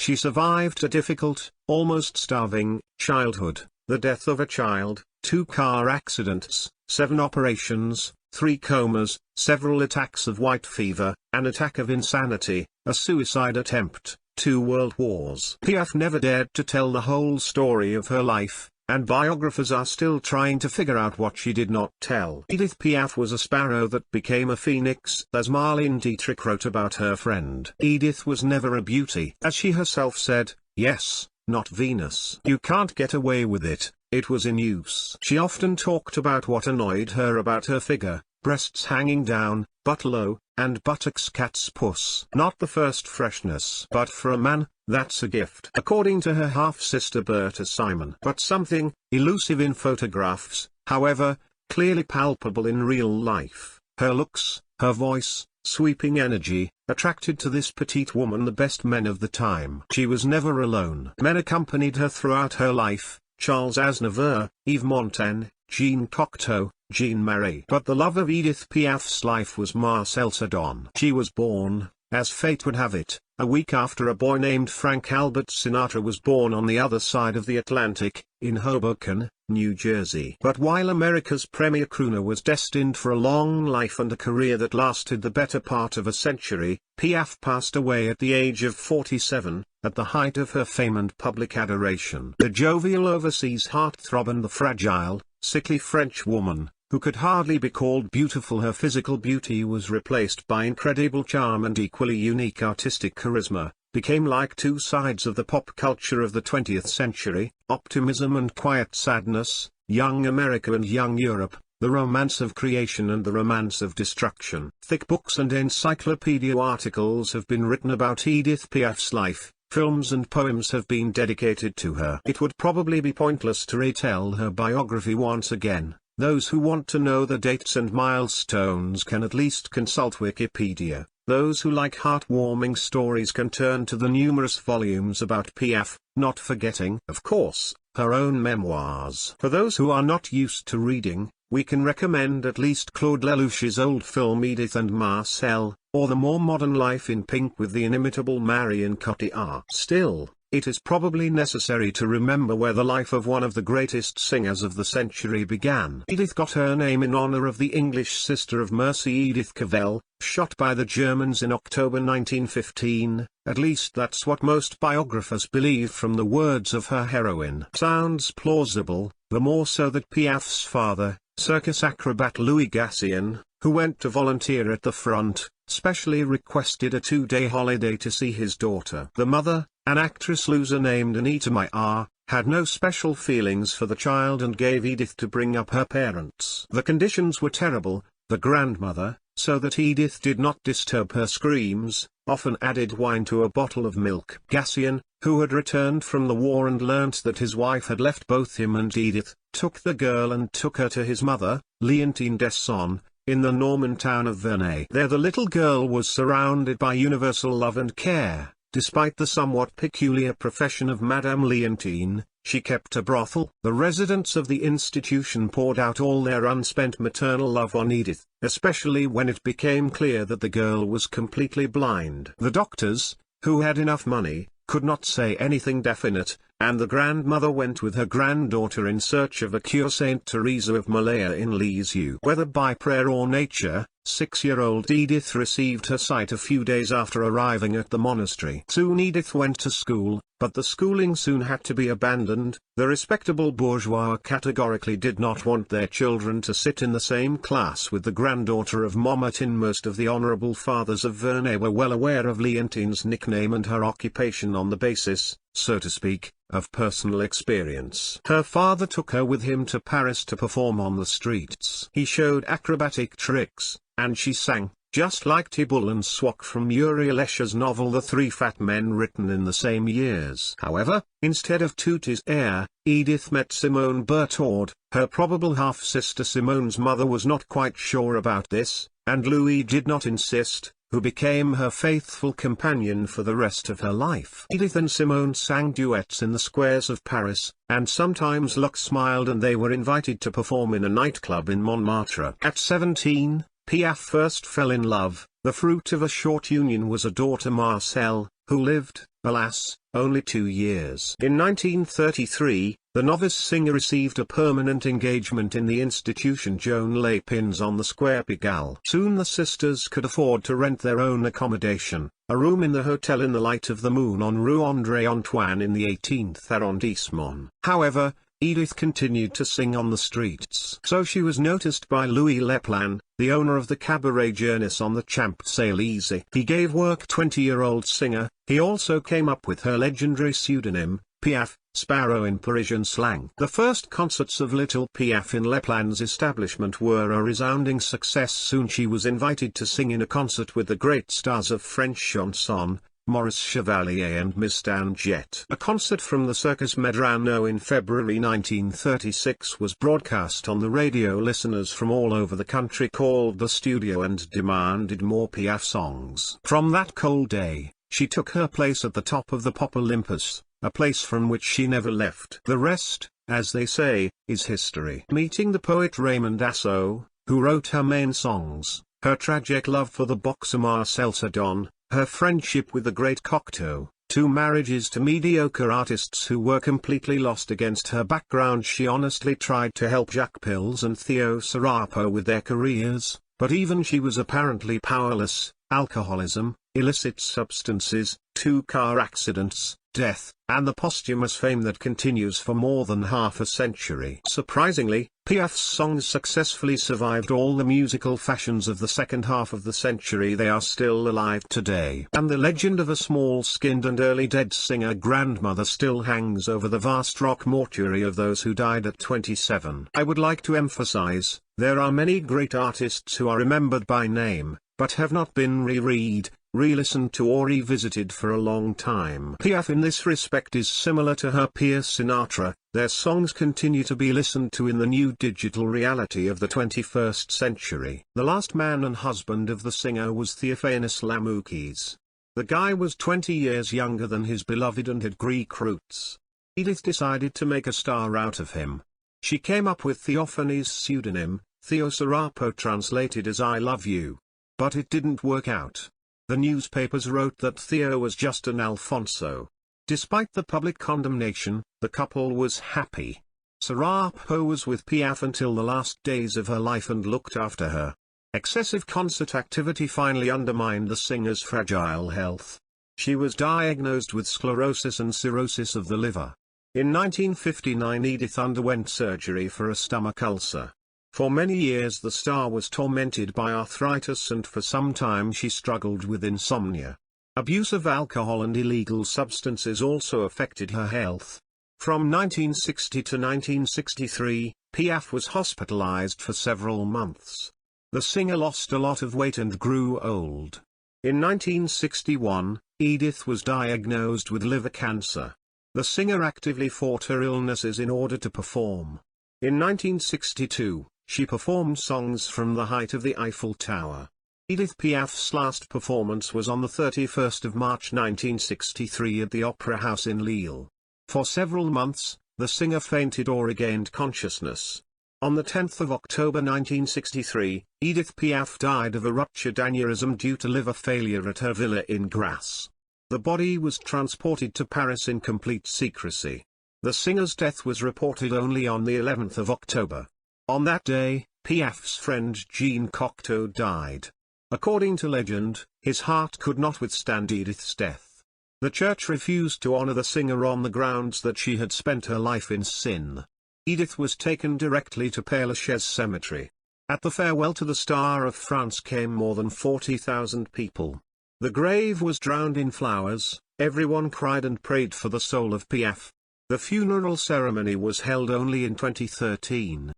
She survived a difficult, almost starving, childhood, the death of a child, 2 car accidents, 7 operations, 3 comas, several attacks of white fever, an attack of insanity, a suicide attempt, 2 world wars. Piaf never dared to tell the whole story of her life, and biographers are still trying to figure out what she did not tell. Edith Piaf was a sparrow that became a phoenix, as Marlene Dietrich wrote about her friend. Edith was never a beauty. As she herself said, yes, not Venus. You can't get away with it, it was in use. She often talked about what annoyed her about her figure, breasts hanging down, butt low, and buttocks cat's puss. Not the first freshness. But for a man, that's a gift. According to her half-sister Berta Simon. But something, elusive in photographs, however, clearly palpable in real life. Her looks, her voice, sweeping energy, attracted to this petite woman the best men of the time. She was never alone. Men accompanied her throughout her life, Charles Aznavour, Yves Montand, Jean Cocteau, Jean Marais. But the love of Edith Piaf's life was Marcel Cerdan. She was born, as fate would have it, a week after a boy named Frank Albert Sinatra was born on the other side of the Atlantic, in Hoboken, New Jersey. But while America's premier crooner was destined for a long life and a career that lasted the better part of a century, Piaf passed away at the age of 47, at the height of her fame and public adoration. The jovial overseas heartthrob and the fragile, sickly French woman, who could hardly be called beautiful. Her physical beauty was replaced by incredible charm and equally unique artistic charisma, became like 2 sides of the pop culture of the 20th century, optimism and quiet sadness, young America and young Europe, the romance of creation and the romance of destruction. Thick books and encyclopedia articles have been written about Edith Piaf's life. Films and poems have been dedicated to her. It would probably be pointless to retell her biography once again. Those who want to know the dates and milestones can at least consult Wikipedia. Those who like heartwarming stories can turn to the numerous volumes about Piaf, not forgetting, of course, her own memoirs. For those who are not used to reading, we can recommend at least Claude Lelouch's old film Edith and Marcel, or the more modern Life in Pink with the inimitable Marion Cotillard. Still, it is probably necessary to remember where the life of one of the greatest singers of the century began. Edith got her name in honor of the English Sister of Mercy Edith Cavell, shot by the Germans in October 1915, at least that's what most biographers believe from the words of her heroine. Sounds plausible, the more so that Piaf's father, circus acrobat Louis Gassien, who went to volunteer at the front, specially requested a 2-day holiday to see his daughter. The mother, an actress loser named Anita Mayer, had no special feelings for the child and gave Edith to bring up her parents. The conditions were terrible. The grandmother, so that Edith did not disturb her screams, often added wine to a bottle of milk. Gassien, who had returned from the war and learnt that his wife had left both him and Edith, took the girl and took her to his mother, Leontine Desson, in the Norman town of Vernay. There the little girl was surrounded by universal love and care. Despite the somewhat peculiar profession of Madame Leontine, she kept a brothel. The residents of the institution poured out all their unspent maternal love on Edith, especially when it became clear that the girl was completely blind. The doctors, who had enough money, could not say anything definite, and the grandmother went with her granddaughter in search of a cure. Saint Teresa of Malaya in Lisieux. Whether by prayer or nature, 6-year-old Edith received her sight a few days after arriving at the monastery. Soon Edith went to school, but the schooling soon had to be abandoned. The respectable bourgeois categorically did not want their children to sit in the same class with the granddaughter of Montmartin. Most of the honorable fathers of Vernay were well aware of Leontine's nickname and her occupation on the basis, so to speak, of personal experience. Her father took her with him to Paris to perform on the streets. He showed acrobatic tricks, and she sang, just like Thibault and Swat from Muriel Escher's novel The Three Fat Men, written in the same years. However, instead of Tootie's heir, Edith met Simone Berthaud. Her probable half-sister Simone's mother was not quite sure about this, and Louis did not insist, who became her faithful companion for the rest of her life. Edith and Simone sang duets in the squares of Paris, and sometimes luck smiled and they were invited to perform in a nightclub in Montmartre. At 17, Piaf first fell in love. The fruit of a short union was a daughter, Marcel, who lived, alas, only 2 years. In 1933, the novice singer received a permanent engagement in the institution Joan Les Pins on the Square Pigalle. Soon the sisters could afford to rent their own accommodation, a room in the Hotel in the Light of the Moon on Rue André Antoine in the 18th arrondissement. However, Edith continued to sing on the streets. So she was noticed by Louis Leplan, the owner of the Cabaret Journeys on the Champs-Élysées. He gave work 20-year-old singer. He also came up with her legendary pseudonym, Piaf, Sparrow in Parisian slang. The first concerts of little Piaf in Leplan's establishment were a resounding success. Soon she was invited to sing in a concert with the great stars of French chanson, Maurice Chevalier and Miss Danjette. A concert from the Circus Medrano in February 1936 was broadcast on the radio. Listeners from all over the country called the studio and demanded more Piaf songs. From that cold day, she took her place at the top of the pop Olympus, a place from which she never left. The rest, as they say, is history. Meeting the poet Raymond Asso, who wrote her main songs, her tragic love for the boxer Marcel Cerdan, her friendship with the great Cocteau, 2 marriages to mediocre artists who were completely lost against her background. She honestly tried to help Jacques Pills and Theo Sarapo with their careers, but even she was apparently powerless. Alcoholism, illicit substances, 2 car accidents, death, and the posthumous fame that continues for more than half a century. Surprisingly, Piaf's songs successfully survived all the musical fashions of the second half of the century. They are still alive today. And the legend of a small-skinned and early dead singer grandmother still hangs over the vast rock mortuary of those who died at 27. I would like to emphasize, there are many great artists who are remembered by name, but have not been re-read, re-listened to or revisited for a long time. Piaf in this respect is similar to her peer Sinatra. Their songs continue to be listened to in the new digital reality of the 21st century. The last man and husband of the singer was Theophanes Lamoukis. The guy was 20 years younger than his beloved and had Greek roots. Edith decided to make a star out of him. She came up with Theophanes' pseudonym, Theo Sarapo, translated as I love you. But it didn't work out. The newspapers wrote that Theo was just an Alfonso. Despite the public condemnation, the couple was happy. Sarapo was with Piaf until the last days of her life and looked after her. Excessive concert activity finally undermined the singer's fragile health. She was diagnosed with sclerosis and cirrhosis of the liver. In 1959 Edith underwent surgery for a stomach ulcer. For many years the star was tormented by arthritis and for some time she struggled with insomnia. Abuse of alcohol and illegal substances also affected her health. From 1960 to 1963, Piaf was hospitalized for several months. The singer lost a lot of weight and grew old. In 1961, Edith was diagnosed with liver cancer. The singer actively fought her illnesses in order to perform. In 1962, she performed songs from the height of the Eiffel Tower. Edith Piaf's last performance was on the 31st of March 1963 at the Opera House in Lille. For several months, the singer fainted or regained consciousness. On the 10th of October 1963, Edith Piaf died of a ruptured aneurysm due to liver failure at her villa in Grasse. The body was transported to Paris in complete secrecy. The singer's death was reported only on the 11th of October. On that day, Piaf's friend Jean Cocteau died. According to legend, his heart could not withstand Edith's death. The church refused to honor the singer on the grounds that she had spent her life in sin. Edith was taken directly to Père Lachaise Cemetery. At the farewell to the Star of France came more than 40,000 people. The grave was drowned in flowers, everyone cried and prayed for the soul of Piaf. The funeral ceremony was held only in 2013.